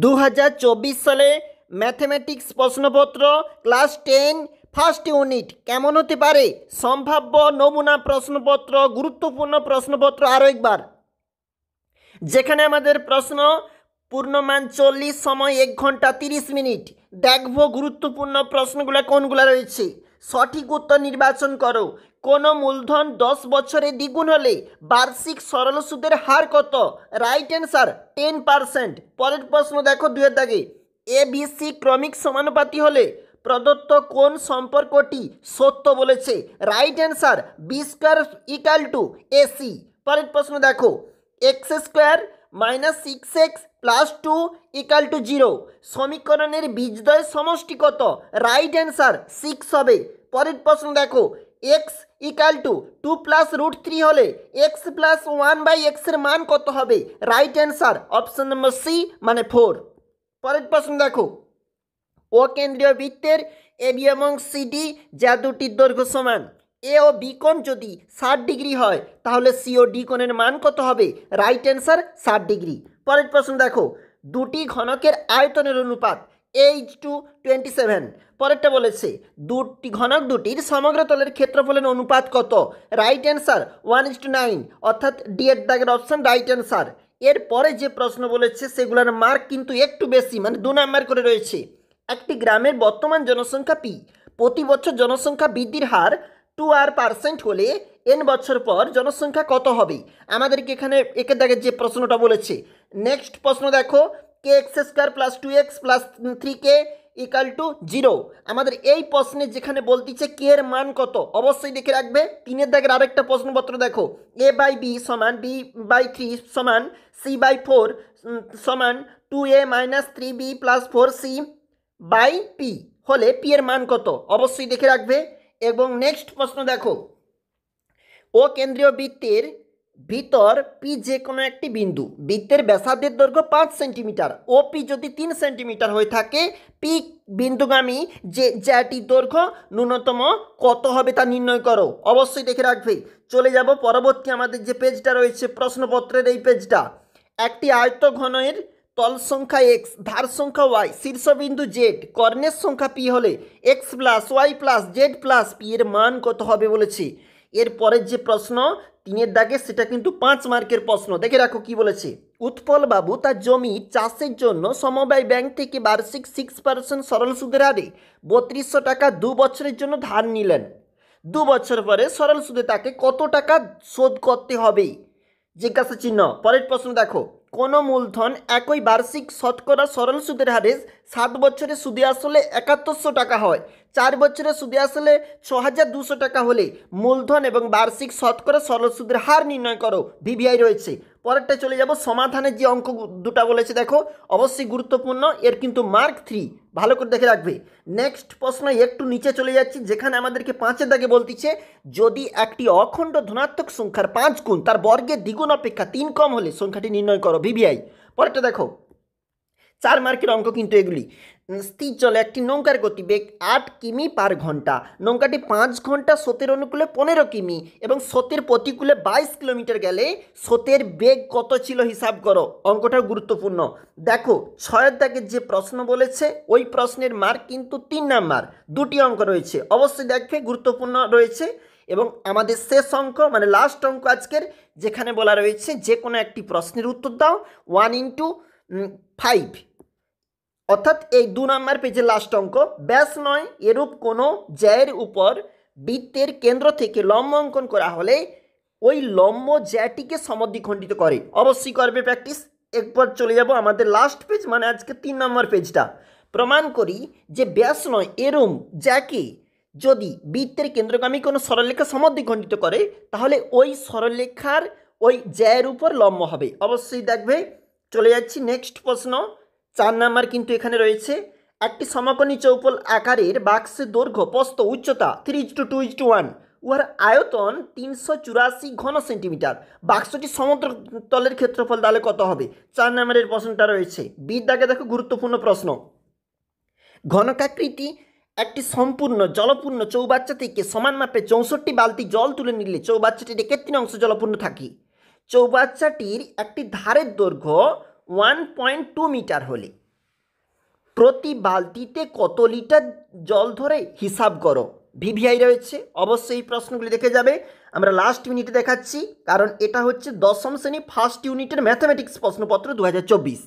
2024 সালে ম্যাথমেটিক্স প্রশ্নপত্র class 10 first unit কেমন হতে পারে? সম্ভাব্য নমুনা প্রশ্নপত্র, গুরুত্বপূর্ণ প্রশ্নপত্র আরও একবার, যেখানে আমাদের প্রশ্ন পূর্ণমান 40, সময় 1 ঘন্টা 30 মিনিট। দেখব গুরুত্বপূর্ণ প্রশ্নগুলো কোনগুলো রয়েছে। সঠিক উত্তর নির্বাচন করো। কোনো মূলধন 10 বছরে দ্বিগুণ হলে বার্ষিক সরল সুদের হার কত? Right answer 10%। পরের প্রশ্ন দেখো 2 এর দাগে, ABC ক্রমিক সমানুপাতি হলে প্রদত্ত কোন সম্পর্কটি সত্য বলেছে? Right answer B² = AC। পরের প্রশ্ন দেখো, x² - 6x + 2 = 0 সমীকরণের বীজদ্বয় সমষ্টি কত? রাইট অ্যান্সার 6 হবে। পরের প্রশ্ন দেখো, x = 2 + √3 হলে x + 1/x এর মান কত হবে? Right answer option number C মানে 4। পরের প্রশ্ন দেখো, ও কেন্দ্রীয় বৃত্তের AB এবং CD যা দুটির দৈর্ঘ্য সমান, এ ও বি কোণ যদি 60 ডিগ্রি হয় তাহলে সি ও ডি কোণের মান কত হবে? Right answer 60 degree. পরের প্রশ্ন দেখো, দুটি ঘনকের আয়তনের অনুপাত A:27। পরেরটা বলেছে দুটি ঘনক দুটির সমগ্র তলের ক্ষেত্রফলের অনুপাত কত? রাইট অ্যান্সার 1:9, অর্থাৎ ডি এর দাগের অপশন রাইট অ্যান্সার। এরপরে যে প্রশ্ন বলেছে সেগুলোর মার্ক কিন্তু একটু বেশি, মানে 2 নাম্বার করে রয়েছে। একটি গ্রামের বর্তমান জনসংখ্যা পি, প্রতি বছর জনসংখ্যা বৃদ্ধির হার 2% হলে n বছর পর জনসংখ্যা কত হবে? আমাদেরকে এখানে একের দাগের যে প্রশ্নটা বলেছে। নেক্সট প্রশ্ন দেখো, kx² + 2x + 3k = 0। আমাদের এই প্রশ্নে যেখানে বলতেছে কে এর মান কত, অবশ্যই দেখে রাখবে। 3 এর দাগের আরেকটা প্রশ্নপত্র দেখো, a/b = b/3 = c/4 = 2a - 3b + 4c/p হলে পি এর মান কত? অবশ্যই দেখে রাখবে। এবং নেক্সট প্রশ্ন দেখো, ও কেন্দ্রীয় বৃত্তের ভিতর পি যে কোনো একটি বিন্দু, বৃত্তের ব্যাসার্ধের দৈর্ঘ্য 5 সেন্টিমিটার, ও পি যদি 3 সেন্টিমিটার হয়ে থাকে, পি বিন্দুগামী যে জ্যাটির দৈর্ঘ্য ন্যূনতম কত হবে তা নির্ণয় করো। অবশ্যই দেখে রাখবে। চলে যাব পরবর্তী আমাদের যে পেজটা রয়েছে প্রশ্নপত্রের, এই পেজটা। একটি আয়তঘনের তল সংখ্যা x, ধার সংখ্যা y, শীর্ষবিন্দু z, কর্ণের সংখ্যা p হলে x + y + z + p এর মান কত হবে বলেছে। এরপরের যে প্রশ্ন 3 এর দাগে সেটা কিন্তু 5 মার্কের প্রশ্ন। দেখে রাখো কি বলেছে। উৎপল বাবু তার জমি চাষের জন্য সমবায় ব্যাংক থেকে বার্ষিক 6% সরল সুদের হারে 3200 টাকা 2 বছরের জন্য ধার নিলেন। 2 বছর পরে সরল সুদে তাকে কত টাকা শোধ করতে হবে? জিজ্ঞাসা চিহ্ন। পরের প্রশ্ন দেখো, কোনো মূলধন একই বার্ষিক শতকরা সরল সুদের হারে 7 বছরে সুদে আসলে 7100 টাকা হয়, 4 বছরে সুদে আসলে 6200 টাকা হলে মূলধন এবং বার্ষিক শতকরা সরল সুদের হার নির্ণয় করো। ভিভিআই রয়েছে। পরেরটা চলে যাব, সমাধানের যে অঙ্ক দুটা বলেছে দেখো, অবশ্যই গুরুত্বপূর্ণ, এর কিন্তু মার্ক 3, ভালো করে দেখে রাখবে। নেক্সট প্রশ্ন একটু নিচে চলে যাচ্ছি, যেখানে আমাদেরকে 5 এর দাগে বলতেছে যদি একটি অখণ্ড ধনাত্মক সংখ্যার 5 গুণ তার বর্গের দ্বিগুণ অপেক্ষা 3 কম হলে সংখ্যাটি নির্ণয় করো। ভিভিআই। পরেরটা দেখো, 4 মার্কের অঙ্ক কিন্তু এগুলি। স্থির জলে একটি নৌকার গতিবেগ 8 কিমি/ঘন্টা। নৌকাটি 5 ঘন্টা স্রোতের অনুকূলে 15 কিমি এবং স্রোতের প্রতিকূলে 22 কিলোমিটার গেলে স্রোতের বেগ কত ছিল হিসাব করো। অঙ্কটাও গুরুত্বপূর্ণ। দেখো 6 এর দাগের যে প্রশ্ন বলেছে ওই প্রশ্নের মার্ক কিন্তু 3 নাম্বার। 2টি অঙ্ক রয়েছে, অবশ্যই দেখবে, গুরুত্বপূর্ণ রয়েছে। এবং আমাদের শেষ অঙ্ক মানে লাস্ট অঙ্ক আজকের, যেখানে বলা রয়েছে যে কোনো একটি প্রশ্নের উত্তর দাও 1/5, অর্থাৎ এই 2 নম্বর পেজের লাস্ট অঙ্ক। ব্যাস নয় এরূপ কোনো জ্যায়ের উপর বৃত্তের কেন্দ্র থেকে লম্ব অঙ্কন করা হলে ওই লম্ব জ্যাটিকে সমদ্বিখণ্ডিত করে। অবশ্যই করবে প্র্যাকটিস। একবার চলে যাব আমাদের লাস্ট পেজ, মানে আজকে 3 নম্বর পেজটা। প্রমাণ করি যে ব্যাস নয় এরূপ জ্যাকে যদি বৃত্তের কেন্দ্রগামী কোনো সরলরেখা সমদ্বিখণ্ডিত করে তাহলে ওই সরলরেখার ওই জ্যায়ের উপর লম্ব হবে। অবশ্যই দেখবে। চলে যাচ্ছি নেক্সট প্রশ্ন। 4 নাম্বার কিন্তু এখানে রয়েছে, একটি সমকোণী চৌপল আকারের বাক্সের দৈর্ঘ্য প্রস্থ উচ্চতা 3:2:1, উহার আয়তন 384 ঘন সেন্টিমিটার। বাক্সটি সমুদ্র তলের ক্ষেত্রফল তাহলে কত হবে? 4 নম্বরের প্রশ্নটা রয়েছে। বির দাগে দেখো গুরুত্বপূর্ণ প্রশ্ন। ঘনকাকৃতি একটি সম্পূর্ণ জলপূর্ণ চৌবাচ্চা থেকে সমান মাপে 64 বালতি জল তুলে নিলে চৌবাচ্চাটির 3 অংশ জলপূর্ণ থাকে। চৌবাচ্চাটির একটি ধারের দৈর্ঘ্য 1.2 মিটার হলে প্রতি বালতিতে কত লিটার জল ধরে হিসাব করো। ভিভিআই রয়েছে, অবশ্যই এই প্রশ্নগুলি দেখে যাবে। আমরা লাস্ট মিনিটে দেখাচ্ছি, কারণ এটা হচ্ছে দশম শ্রেণী ফার্স্ট ইউনিটের ম্যাথামেটিক্স প্রশ্নপত্র 2024।